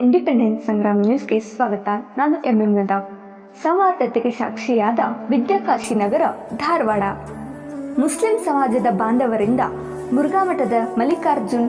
Independence Sangram ನ್ಯೂಸ್ಗೆ ಸ್ವಾಗತ. ನಾನು ಎಂ ನದಾಫ್. ಸೌಹಾರ್ದತೆಗೆ ಸಾಕ್ಷಿಯಾದ ವಿದ್ಯಾಕಾಶಿನಗರ, ಧಾರವಾಡ. ಮುಸ್ಲಿಂ ಸಮಾಜದ ಬಾಂಧವರಿಂದ ಮುರುಘಾಮಠದ ಮಲ್ಲಿಕಾರ್ಜುನ್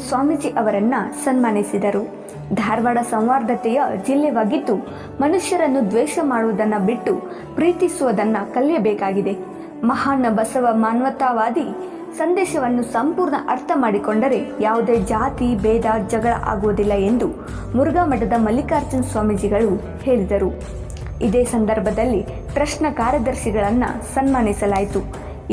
ಸ್ವಾಮೀಜಿ ಅವರನ್ನ ಸನ್ಮಾನಿಸಿದರು. ಧಾರವಾಡ ಸೌಹಾರ್ದತೆಯ ಜಿಲ್ಲೆವಾಗಿದ್ದು, ಮನುಷ್ಯರನ್ನು ದ್ವೇಷ ಮಾಡುವುದನ್ನು ಬಿಟ್ಟು ಪ್ರೀತಿಸುವುದನ್ನು ಕಲಿಯಬೇಕಾಗಿದೆ. ಮಹಾನ್ ಬಸವ ಮಾನವತಾವಾದಿ ಸಂದೇಶವನ್ನು ಸಂಪೂರ್ಣ ಅರ್ಥ ಮಾಡಿಕೊಂಡರೆ ಯಾವುದೇ ಜಾತಿ ಭೇದ ಜಗಳ ಆಗುವುದಿಲ್ಲ ಎಂದು ಮುರುಘಾಮಠದ ಮಲ್ಲಿಕಾರ್ಜುನ್ ಸ್ವಾಮೀಜಿಗಳು ಹೇಳಿದರು. ಇದೇ ಸಂದರ್ಭದಲ್ಲಿ ಟ್ರಸ್ಟ್ನ ಕಾರ್ಯದರ್ಶಿಗಳನ್ನು ಸನ್ಮಾನಿಸಲಾಯಿತು.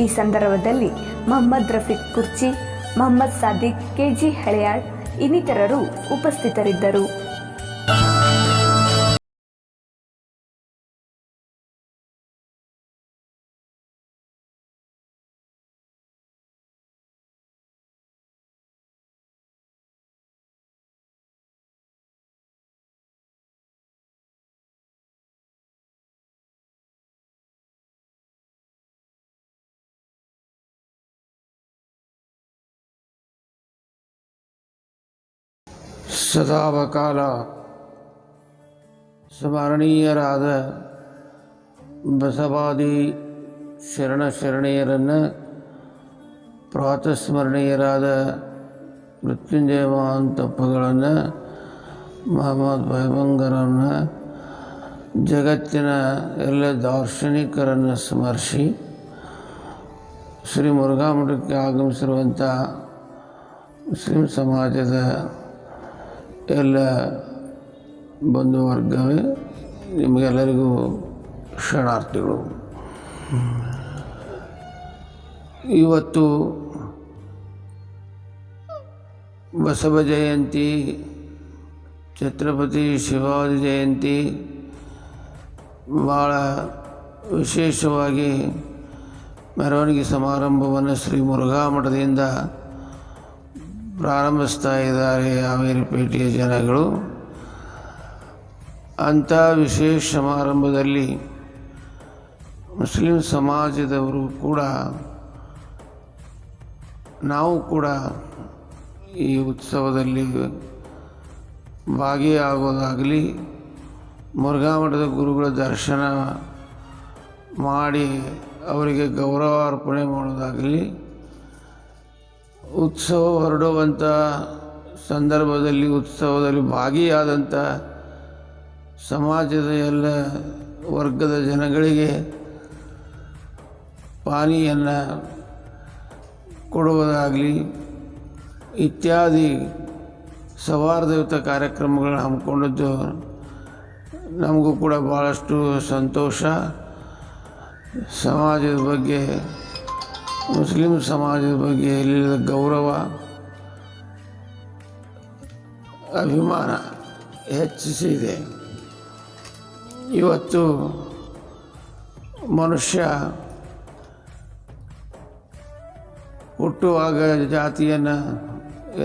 ಈ ಸಂದರ್ಭದಲ್ಲಿ ಮೊಹಮ್ಮದ್ ರಫೀಕ್ ಕುರ್ಚಿ, ಮೊಹಮ್ಮದ್ ಸಾದಿಕ್, ಕೆಜಿ ಹಳೆಯಾಳ್ ಇನ್ನಿತರರು ಉಪಸ್ಥಿತರಿದ್ದರು. ಸದಾಕಾಲ ಸ್ಮರಣೀಯರಾದ ಬಸವಾದಿ ಶರಣೆಯರನ್ನು, ಪ್ರಾತಸ್ಮರಣೀಯರಾದ ಮೃತ್ಯುಂಜಯ ಮಹಾಂತಪ್ಪಗಳನ್ನು, ಮಹಮ್ಮದ್ ಪೈಗಂಬರನ್ನು, ಜಗತ್ತಿನ ಎಲ್ಲ ದಾರ್ಶನಿಕರನ್ನು ಸ್ಮರಿಸಿ ಶ್ರೀ ಮುರುಘಾಮಠಕ್ಕೆ ಆಗಮಿಸಿರುವಂಥ ಮುಸ್ಲಿಂ ಸಮಾಜದ ಎಲ್ಲ ಬಂಧುವರ್ಗವೇ, ನಿಮಗೆಲ್ಲರಿಗೂ ಶರಣಾರ್ಥಿಗಳು. ಇವತ್ತು ಬಸವ ಜಯಂತಿ, ಛತ್ರಪತಿ ಶಿವಾಜಿ ಜಯಂತಿ ಭಾಳ ವಿಶೇಷವಾಗಿ ಮೆರವಣಿಗೆ ಸಮಾರಂಭವನ್ನು ಶ್ರೀ ಮುರುಘಾಮಠದಿಂದ ಪ್ರಾರಂಭಿಸ್ತಾ ಇದ್ದಾರೆ ಹಾವೇರಿಪೇಟೆಯ ಜನಗಳು. ಅಂಥ ವಿಶೇಷ ಸಮಾರಂಭದಲ್ಲಿ ಮುಸ್ಲಿಂ ಸಮಾಜದವರು ಕೂಡ, ನಾವು ಕೂಡ ಈ ಉತ್ಸವದಲ್ಲಿ ಭಾಗಿಯಾಗೋದಾಗಲಿ, ಮುರುಘಾಮಠದ ಗುರುಗಳ ದರ್ಶನ ಮಾಡಿ ಅವರಿಗೆ ಗೌರವಾರ್ಪಣೆ ಮಾಡೋದಾಗಲಿ, ಉತ್ಸವ ಹೊರಡುವಂಥ ಸಂದರ್ಭದಲ್ಲಿ ಉತ್ಸವದಲ್ಲಿ ಭಾಗಿಯಾದಂಥ ಸಮಾಜದ ಎಲ್ಲ ವರ್ಗದ ಜನಗಳಿಗೆ ಪಾನೀಯನ್ನು ಕೊಡುವುದಾಗಲಿ ಇತ್ಯಾದಿ ಸೌಹಾರ್ದಯುತ ಕಾರ್ಯಕ್ರಮಗಳನ್ನು ಹಮ್ಮಿಕೊಂಡಿದ್ದು ನಮಗೂ ಕೂಡ ಭಾಳಷ್ಟು ಸಂತೋಷ. ಸಮಾಜದ ಬಗ್ಗೆ, ಮುಸ್ಲಿಂ ಸಮಾಜದ ಬಗ್ಗೆ ಇಲ್ಲಿನ ಗೌರವ, ಅಭಿಮಾನ ಹೆಚ್ಚಿಸಿದೆ. ಇವತ್ತು ಮನುಷ್ಯ ಹುಟ್ಟುವಾಗ ಜಾತಿಯನ್ನು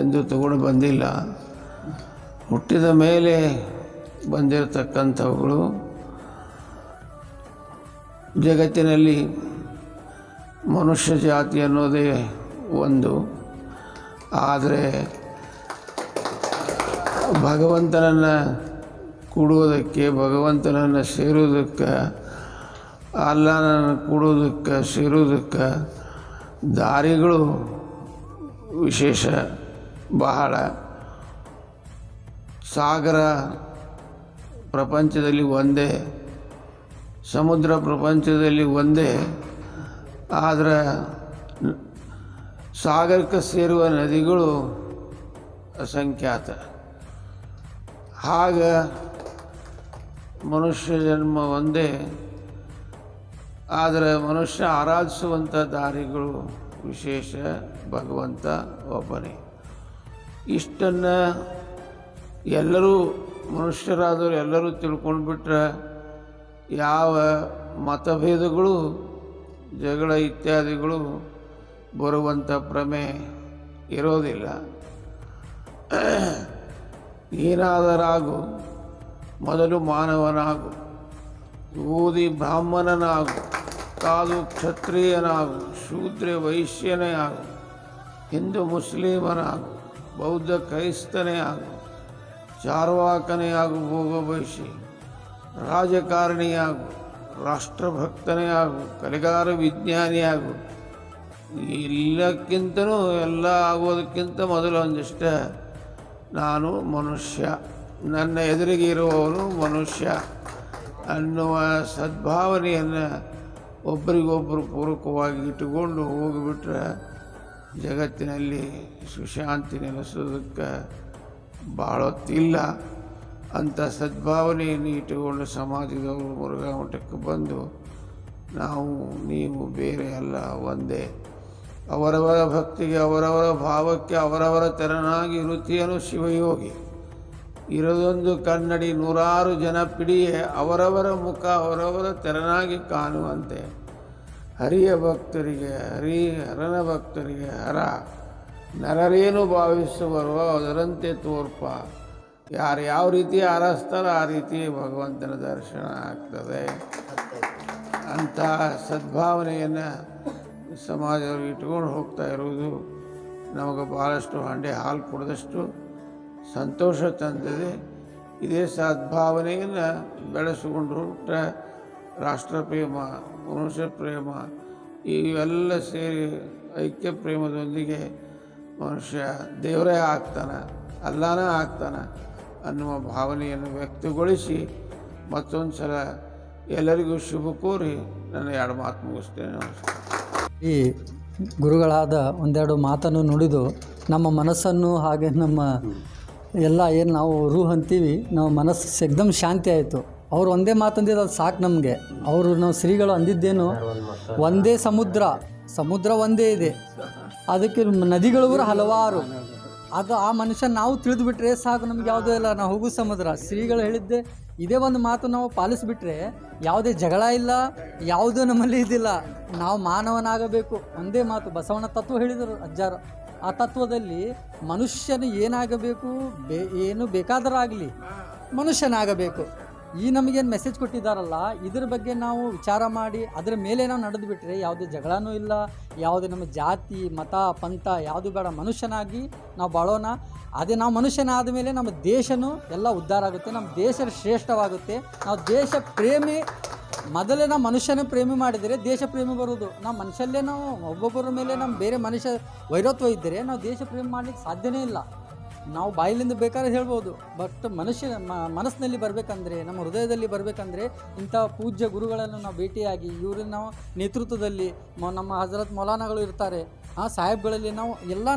ಎಂದು ತಗೊಂಡು ಬಂದಿಲ್ಲ. ಹುಟ್ಟಿದ ಮೇಲೆ ಬಂದಿರತಕ್ಕಂಥವುಗಳು. ಜಗತ್ತಿನಲ್ಲಿ ಮನುಷ್ಯ ಜಾತಿ ಅನ್ನೋದೇ ಒಂದು, ಆದರೆ ಭಗವಂತನನ್ನು ಕೂಡುವುದಕ್ಕೆ, ಭಗವಂತನನ್ನು ಸೇರುವುದಕ್ಕೆ, ಅಲ್ಲಾಹನನ್ನು ಕೂಡುವುದಕ್ಕೆ, ಸೇರುವುದಕ್ಕೆ ದಾರಿಗಳು ವಿಶೇಷ ಬಹಳ. ಸಾಗರ ಪ್ರಪಂಚದಲ್ಲಿ ಒಂದೇ, ಸಮುದ್ರ ಪ್ರಪಂಚದಲ್ಲಿ ಒಂದೇ, ಆದರೆ ಸಾಗರಕ್ಕೆ ಸೇರುವ ನದಿಗಳು ಅಸಂಖ್ಯಾತ. ಹಾಗೆ ಮನುಷ್ಯ ಜನ್ಮ ಒಂದೇ, ಆದರೆ ಮನುಷ್ಯ ಆರಾಧಿಸುವಂಥ ದಾರಿಗಳು ವಿಶೇಷ. ಭಗವಂತ ಒಬ್ಬನೇ. ಇಷ್ಟನ್ನು ಎಲ್ಲರೂ, ಮನುಷ್ಯರಾದವರು ಎಲ್ಲರೂ ತಿಳ್ಕೊಂಡ್ಬಿಟ್ರೆ ಯಾವ ಮತಭೇದಗಳು, ಜಗಳ ಇತ್ಯಾದಿಗಳು ಬರುವಂಥ ಭ್ರಮೆ ಇರೋದಿಲ್ಲ. ಏನಾದರಾಗು, ಮೊದಲು ಮಾನವನಾಗು, ಓದಿ ಬ್ರಾಹ್ಮಣನಾಗು, ಕಾದು ಕ್ಷತ್ರಿಯನಾಗು, ಶೂದ್ರ ವೈಶ್ಯನೇ ಆಗು, ಹಿಂದೂ ಮುಸ್ಲಿಮನಾಗು, ಬೌದ್ಧ ಕ್ರೈಸ್ತನೇ ಆಗು, ಚಾರ್ವಾಕನೇ ಆಗು, ಭೋಗ ಬಯಸಿ ರಾಜಕಾರಣಿಯಾಗು, ರಾಷ್ಟ್ರಭಕ್ತನೇ ಆಗು, ಕಲೆಗಾರ ವಿಜ್ಞಾನಿಯಾಗು. ಎಲ್ಲಕ್ಕಿಂತನೂ ಎಲ್ಲ ಆಗೋದಕ್ಕಿಂತ ಮೊದಲು ಒಂದಿಷ್ಟ ನಾನು ಮನುಷ್ಯ, ನನ್ನ ಎದುರಿಗೆ ಇರುವವನು ಮನುಷ್ಯ ಅನ್ನುವ ಸದ್ಭಾವನೆಯನ್ನು ಒಬ್ಬರಿಗೊಬ್ಬರು ಪೂರಕವಾಗಿ ಇಟ್ಟುಕೊಂಡು ಹೋಗಿಬಿಟ್ರೆ ಜಗತ್ತಿನಲ್ಲಿ ಸುಶಾಂತಿ ನೆಲೆಸೋದಕ್ಕೆ ಭಾಳ ಹೊತ್ತಿಲ್ಲ. ಅಂಥ ಸದ್ಭಾವನೆಯನ್ನು ಇಟ್ಟುಕೊಂಡು ಸಮಾಜದವರು ಮುರುಘಾ ಮಠಕ್ಕೆ ಬಂದು ನಾವು ನೀವು ಬೇರೆ ಅಲ್ಲ, ಒಂದೇ, ಅವರವರ ಭಕ್ತಿಗೆ ಅವರವರ ಭಾವಕ್ಕೆ ಅವರವರ ತೆರನಾಗಿ ಇರುತ್ತೀಯನು ಶಿವಯೋಗಿ. ಇರೋದೊಂದು ಕನ್ನಡಿ, ನೂರಾರು ಜನ ಪಿಡಿಯೇ ಅವರವರ ಮುಖ ಅವರವರ ತೆರನಾಗಿ ಕಾಣುವಂತೆ ಹರಿಯ ಭಕ್ತರಿಗೆ ಹರಿ, ಹರನ ಭಕ್ತರಿಗೆ ಹರ, ನರರೇನು ಭಾವಿಸುವರೋ ಅದರಂತೆ ತೋರ್ಪ. ಯಾರು ಯಾವ ರೀತಿ ಆರಿಸ್ತಾರೋ ಆ ರೀತಿ ಭಗವಂತನ ದರ್ಶನ ಆಗ್ತದೆ. ಅಂಥ ಸದ್ಭಾವನೆಯನ್ನು ಸಮಾಜದವರು ಇಟ್ಕೊಂಡು ಹೋಗ್ತಾ ಇರುವುದು ನಮಗೆ ಭಾಳಷ್ಟು ಹಂಡೆ ಹಾಲು ಕುಡಿದಷ್ಟು ಸಂತೋಷ ತಂದಿದೆ. ಇದೇ ಸದ್ಭಾವನೆಯನ್ನು ಬೆಳೆಸಿಕೊಂಡು ಹೊರಟ್ರೆ ರಾಷ್ಟ್ರಪ್ರೇಮ, ಮನುಷ್ಯ ಪ್ರೇಮ ಇವೆಲ್ಲ ಸೇರಿ ಐಕ್ಯ ಪ್ರೇಮದೊಂದಿಗೆ ಮನುಷ್ಯ ದೇವರೇ ಆಗ್ತಾನೆ, ಅಲ್ಲಾನೇ ಆಗ್ತಾನೆ ಅನ್ನುವ ಭಾವನೆಯನ್ನು ವ್ಯಕ್ತಗೊಳಿಸಿ ಮತ್ತೊಂದು ಸಲ ಎಲ್ಲರಿಗೂ ಶುಭ ಕೋರಿ ನನ್ನ ಎರಡು ಮಾತು ಮುಗಿಸ್ತೇನೆ. ನಮಸ್ಕಾರ. ಈ ಗುರುಗಳಾದ ಒಂದೆರಡು ಮಾತನ್ನು ನುಡಿದು ನಮ್ಮ ಮನಸ್ಸನ್ನು ಹಾಗೆ ನಮ್ಮ ಎಲ್ಲ ಏನು ನಾವು ರೂಹ್ ಅಂತೀವಿ, ನಾವು ಮನಸ್ಸು ಎಕ್ದಮ್ ಶಾಂತಿ ಆಯಿತು. ಅವ್ರು ಒಂದೇ ಮಾತಂದಿದ್ದು ಅದು ಸಾಕು ನಮಗೆ. ಅವರು ನಾವು ಶ್ರೀಗಳು ಅಂದಿದ್ದೇನು, ಒಂದೇ ಸಮುದ್ರ ಒಂದೇ ಇದೆ, ಅದಕ್ಕೆ ನದಿಗಳು ಕೂಡ ಹಲವಾರು. ಅದು ಆ ಮನುಷ್ಯ ನಾವು ತಿಳಿದುಬಿಟ್ರೆ ಸಾಕು, ನಮ್ಗೆ ಯಾವುದೂ ಇಲ್ಲ, ನಾವು ಹೋಗೋ ಸಮುದ್ರ. ಶ್ರೀಗಳು ಹೇಳಿದ್ದೆ ಇದೇ ಒಂದು ಮಾತು ನಾವು ಪಾಲಿಸಿಬಿಟ್ರೆ ಯಾವುದೇ ಜಗಳ ಇಲ್ಲ, ಯಾವುದೂ ನಮ್ಮಲ್ಲಿ ಇದಿಲ್ಲ. ನಾವು ಮಾನವನಾಗಬೇಕು, ಒಂದೇ ಮಾತು. ಬಸವಣ್ಣ ತತ್ವ ಹೇಳಿದರು ಅಜ್ಜಾರು. ಆ ತತ್ವದಲ್ಲಿ ಮನುಷ್ಯನು ಏನಾಗಬೇಕು, ಏನು ಬೇಕಾದರಾಗಲಿ ಮನುಷ್ಯನಾಗಬೇಕು. ಈ ನಮಗೇನು ಮೆಸೇಜ್ ಕೊಟ್ಟಿದ್ದಾರಲ್ಲ, ಇದ್ರ ಬಗ್ಗೆ ನಾವು ವಿಚಾರ ಮಾಡಿ ಅದರ ಮೇಲೆ ನಾವು ನಡೆದು ಬಿಟ್ಟರೆ ಯಾವುದೇ ಜಗಳನೂ ಇಲ್ಲ, ಯಾವುದೇ ನಮ್ಮ ಜಾತಿ ಮತ ಪಂಥ ಯಾವುದು ಬೇಡ, ಮನುಷ್ಯನಾಗಿ ನಾವು ಬಾಳೋಣ. ಅದೇ ನಾವು ಮನುಷ್ಯನಾದ ಮೇಲೆ ನಮ್ಮ ದೇಶನೂ ಎಲ್ಲ ಉದ್ಧಾರ ಆಗುತ್ತೆ, ನಮ್ಮ ದೇಶ ಶ್ರೇಷ್ಠವಾಗುತ್ತೆ. ನಾವು ದೇಶ ಪ್ರೇಮಿ, ಮೊದಲೇ ನಾವು ಮನುಷ್ಯನ ಪ್ರೇಮಿ ಮಾಡಿದರೆ ದೇಶ ಪ್ರೇಮಿ ಬರೋದು. ನಾವು ಮನುಷ್ಯಲ್ಲೇ ನಾವು ಒಬ್ಬೊಬ್ಬರ ಮೇಲೆ ನಮ್ಮ ಬೇರೆ ಮನುಷ್ಯ ವೈರತ್ವ ಇದ್ದರೆ ನಾವು ದೇಶ ಪ್ರೇಮಿ ಮಾಡಲಿಕ್ಕೆ ಸಾಧ್ಯನೇ ಇಲ್ಲ. ನಾವು ಬಾಯಿಲಿಂದ ಬೇಕಾದ್ರೆ ಹೇಳ್ಬೋದು, ಬಟ್ ಮನಸ್ಸಿನಲ್ಲಿ ಬರಬೇಕಂದ್ರೆ, ನಮ್ಮ ಹೃದಯದಲ್ಲಿ ಬರಬೇಕಂದ್ರೆ ಇಂಥ ಪೂಜ್ಯ ಗುರುಗಳನ್ನು ನಾವು ಭೇಟಿಯಾಗಿ ಇವ್ರನ್ನ ನಾವು ನೇತೃತ್ವದಲ್ಲಿ ನಮ್ಮ ಹಜರತ್ ಮೌಲಾನಾಗಳು ಇರ್ತಾರೆ, ಆ ಸಾಹೇಬ್ಗಳಲ್ಲಿ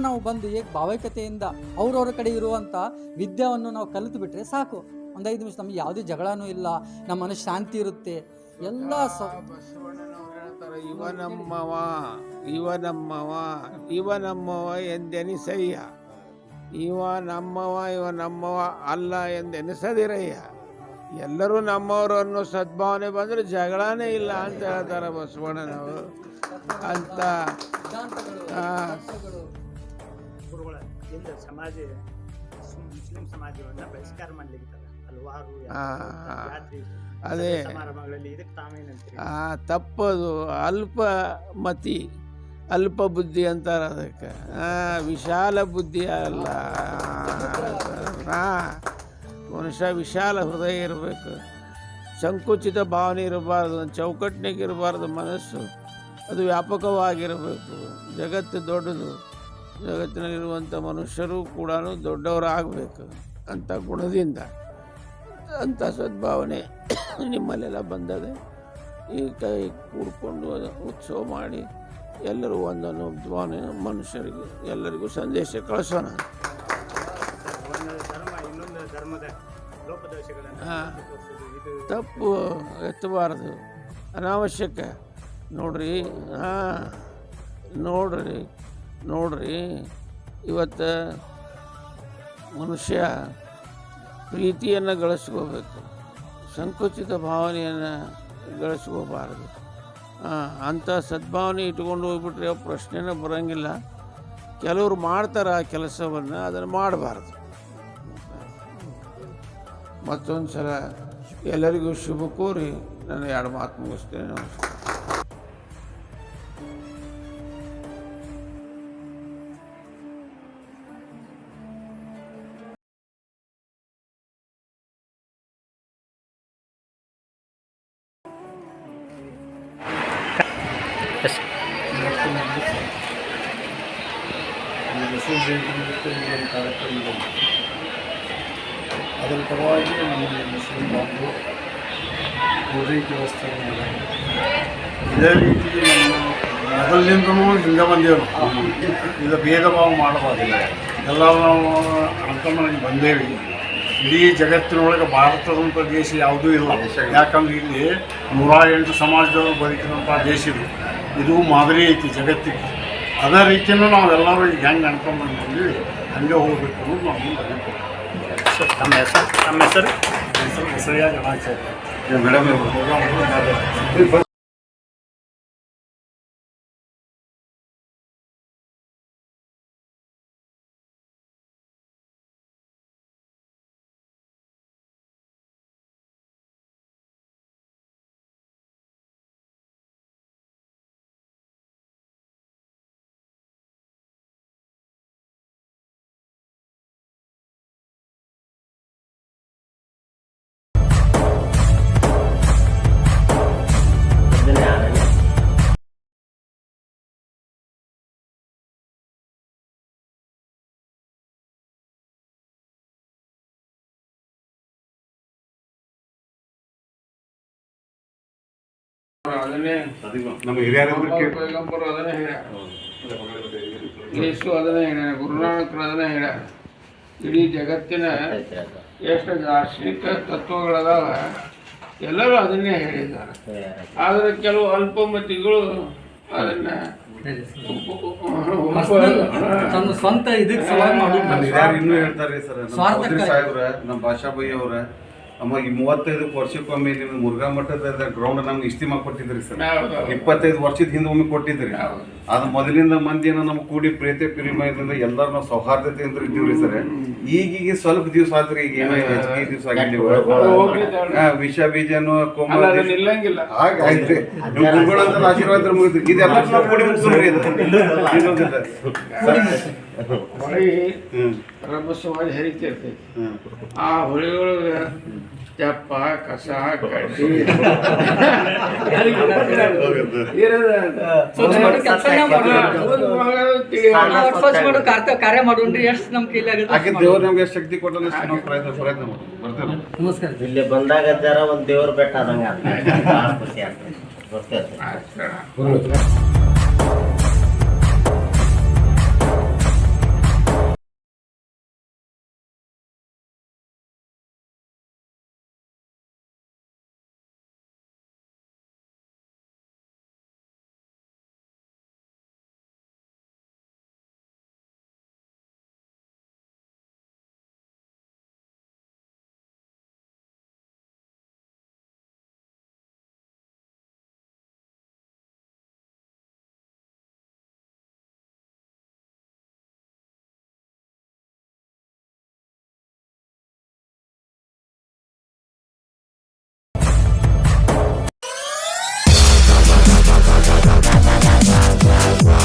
ನಾವು ಬಂದು ಏಕ ಭಾವೈಕ್ಯತೆಯಿಂದ ಅವ್ರವ್ರ ಕಡೆ ಇರುವಂಥ ವಿದ್ಯಾವನ್ನು ನಾವು ಕಲಿತು ಬಿಟ್ಟರೆ ಸಾಕು. ಒಂದು 5 ನಿಮಿಷ ನಮಗೆ ಯಾವುದೇ ಜಗಳನೂ ಇಲ್ಲ, ನಮ್ಮ ಮನಸ್ಸು ಶಾಂತಿ ಇರುತ್ತೆ. ಎಲ್ಲ ಬಸವಣ್ಣನವ್ರು ಹೇಳ್ತಾರೆ, ಇವ ನಮ್ಮವ ಎಂದೆನಿಸಯ್ಯ, ಇವ ನಮ್ಮವ ಅಲ್ಲ ಎಂದೆನಿಸದಿರಯ್ಯ. ಎಲ್ಲರೂ ನಮ್ಮವರು ಅನ್ನೋ ಸದ್ಭಾವನೆ ಬಂದರೆ ಜಗಳನೇ ಇಲ್ಲ ಅಂತ ಹೇಳ್ತಾರೆ ಬಸವಣ್ಣನವರು. ಅಂತ ಗುರುಗಳ ಸಮಾಜ ಮುಸ್ಲಿಂ ಸಮಾಜವನ್ನು ಬಹಿಷ್ಕಾರ ಮಾಡಲಿಕ್ಕೆ ಹಲವಾರು ಅದೇ ಸಮಾರಂಭಗಳಲ್ಲಿ ಇದಕ್ಕೆ ತಾವೇನಂತೀರಿ? ತಪ್ಪದು. ಅಲ್ಪಮತಿ, ಅಲ್ಪ ಬುದ್ಧಿ ಅಂತಾರೆ ಅದಕ್ಕೆ. ವಿಶಾಲ ಬುದ್ಧಿ ಅಲ್ಲ, ಮನುಷ್ಯ ವಿಶಾಲ ಹೃದಯ ಇರಬೇಕು, ಸಂಕುಚಿತ ಭಾವನೆ ಇರಬಾರ್ದು, ಚೌಕಟ್ಟಿನಾಗ ಇರಬಾರ್ದು ಮನಸ್ಸು. ಅದು ವ್ಯಾಪಕವಾಗಿರಬೇಕು. ಜಗತ್ತು ದೊಡ್ಡದು, ಜಗತ್ತಿನಲ್ಲಿರುವಂಥ ಮನುಷ್ಯರು ಕೂಡ ದೊಡ್ಡವರಾಗಬೇಕು ಅಂಥ ಗುಣದಿಂದ. ಅಂಥ ಸದ್ಭಾವನೆ ನಿಮ್ಮಲ್ಲೆಲ್ಲ ಬಂದದೆ. ಈ ಕೈ ಕೂಡ್ಕೊಂಡು ಉತ್ಸವ ಮಾಡಿ ಎಲ್ಲರೂ ಒಂದನ್ನು ಭಾವನೆ ಮನುಷ್ಯರಿಗೆ ಎಲ್ಲರಿಗೂ ಸಂದೇಶ ಕಳಿಸೋಣ. ತಪ್ಪು ಎತ್ತಬಾರದು, ಅನಾವಶ್ಯಕ. ನೋಡ್ರಿ ಇವತ್ತು ಮನುಷ್ಯ ಪ್ರೀತಿಯನ್ನು ಗಳಿಸ್ಕೋಬೇಕು, ಸಂಕುಚಿತ ಭಾವನೆಯನ್ನು ಗಳಿಸ್ಕೋಬಾರ್ದು. ಅಂಥ ಸದ್ಭಾವನೆ ಇಟ್ಕೊಂಡು ಹೋಗ್ಬಿಟ್ರೆ ಪ್ರಶ್ನೆನೇ ಬರೋಂಗಿಲ್ಲ. ಕೆಲವರು ಮಾಡ್ತಾರೆ ಆ ಕೆಲಸವನ್ನು, ಅದನ್ನು ಮಾಡಬಾರ್ದು. ಮತ್ತೊಂದು ಸಲ ಎಲ್ಲರಿಗೂ ಶುಭ ಕೋರಿ ನನ್ನ 2 ಮಾತು ಮುಗಿಸ್ತೇನೆ. ನಮಸ್ಕಾರ. ಬಸವ ಜಯಂತಿ ನಿಮಿತ್ತ ಈ ಒಂದು ಕಾರ್ಯಕ್ರಮ ಅದರ ಪರವಾಗಿ ನಮ್ಮಲ್ಲಿ ಮುಸ್ಲಿಂ ಬಾಂಧವರು ಪೂರೈಕೆ ವ್ಯವಸ್ಥೆ ಇದೇ ರೀತಿ ನಮ್ಮ ಮೊದಲಿನಿಂದಲೂ ಹಿಂಗೆ ಬಂದೇವು ಇದು ಭೇದ ಭಾವ ಮಾಡಬಾರ್ದಿಲ್ಲ. ಎಲ್ಲರೂ ನಾವು ಅರ್ಥಮನೆಗೆ ಬಂದೇವಿ. ಇಡೀ ಜಗತ್ತಿನೊಳಗೆ ಭಾರತದಂಥ ದೇಶ ಯಾವುದೂ ಇಲ್ಲ. ಯಾಕಂದ್ರೆ ಇಲ್ಲಿ 108 ಸಮಾಜದವರು ಬದುಕಿದಂಥ ದೇಶ ಇದು ಮಾದರಿ ಐತಿ ಜಗತ್ತಿಗೆ. ಅದೇ ರೀತಿಯೂ ನಾವೆಲ್ಲರೂ ಈಗ ಹೆಂಗೆ ಅನ್ಕೊಂಡು ಬಂದಿದ್ದೀವಿ ಹಂಗೆ ಹೋಗ್ಬೇಕು ಅನ್ನೋದು ನಾವು ಮುಂದೆ ನಮ್ಮ ಹೆಸರು ಬಸಯ್ಯ ಗಣಾಚಾರ್ಯ ಮೇಡಮ್ ಅದನ್ನೇ ನಮ್ಮ ಹಿರಿಯರು ಪೈಗಂಬರು ಅದನ್ನೇ ಹೇಳ್ಯಾರ, ಯೇಸು ಅದನ್ನೇ ಹೇಳ್ಯಾರ, ಗುರುನಾನಕರು ಅದನ್ನೇ ಹೇಳ್ಯಾರ. ಇಡೀ ಜಗತ್ತಿನ ಎಷ್ಟು ದಾರ್ಶನಿಕ ತತ್ವಗಳದಾವ ಎಲ್ಲರೂ ಅದನ್ನೇ ಹೇಳಿದ್ದಾರೆ. ಆದರೆ ಕೆಲವು ಅಲ್ಪಮತಿಗಳು ಅದನ್ನ ತಮ್ಮ ಸ್ವಂತ ಇದಕ್ಕೆ ಸಲುವಾಗಿ ಮಾಡೋದು. ನಮ್ಮ ಹಿರಿಯರು ಇನ್ನೂ ಹೇಳ್ತಾರೆ ಸರ್, ನಮ್ಮ ಚೌಧರಿ ಸಾಹೇಬ್ರ, ನಮ್ಮ ಭಾಷಾ ಬೈ ಅವ್ರ ಅಮ್ಮ ಈ 35 ವರ್ಷಕ್ಕೊಮ್ಮೆ ನಿಮ್ಮ ಮುರುಘಾ ಮಠದ ಗ್ರೌಂಡ್ ನಮ್ಗೆ ಇಸ್ತಿಮಾ ಕೊಟ್ಟಿದ್ರಿ ಸರ್. 25 ವರ್ಷದ ಹಿಂದೆ ಒಮ್ಮೆ ಕೊಟ್ಟಿದ್ರಿ. ಅದು ಮೊದಲಿಂದ ಮಂದಿ ಏನೋ ನಮ್ಗೆ ಕೂಡಿ ಪ್ರೀತಿ ಪ್ರೇಮದಿಂದ ಎಲ್ಲರೂ ನಾವು ಸೌಹಾರ್ದತೆಯಿಂದ ಇದ್ದೀವ್ರಿ ಸರ್. ಈಗೀಗ ಸ್ವಲ್ಪ ದಿವಸ ಆದ್ರಿ, ಈಗ ಏನೋ ಹೆಚ್ಚಿಗೆ ದಿವಸ ಆಗಿದ್ದೀವಿ. ವಿಷ ಬೀಜನು ನಿಲ್ಲಂಗಿಲ್ಲ ಹಾಗೆ ಆಯ್ತ್ರಿ. ನೀವು ಗುರುಗಳಂತ ಆಶೀರ್ವಾದ ಮುಗಿದ್ರಿ. ಇದೆಲ್ಲ ನಾವು ಕೂಡಿ ಮುಗಿಸ್ರಿ. ಹೊಳಿ ರಬ್ಬ ಸಮಾಜ ಹರಿತಿರ್ತೈತಿ. ಆ ಹೊಳಿಯೊಳಗೆ ಚಪ್ಪ ಕಸ ಕಡ್ಡಿ ಕಾರ್ಯ ಮಾಡೋಣ್ರಿ. ಎಷ್ಟು ನಮ್ಮ ಕೈಲಾಗುತ್ತೆ ಹಾಗೆ ದೇವ್ರು ನಮ್ಗೆ ಎಷ್ಟು ಶಕ್ತಿ ಕೊಟ್ಟಲ್ಲ ಅಷ್ಟು ನಾವು ಪ್ರಯತ್ನ ಮಾಡ್ತೀವಿ. ಬರ್ತೇವೆ. ನಮಸ್ಕಾರ. ಇಲ್ಲಿ ಬಂದಾಗ ಜರ ಒಂದು ದೇವ್ರ ಬೆಟ್ಟ ಆದಂಗೆ ಆಗ್ತದೆ. ಖುಷಿ ಆಗ್ತದೆ. ಗೊತ್ತೈತೆ.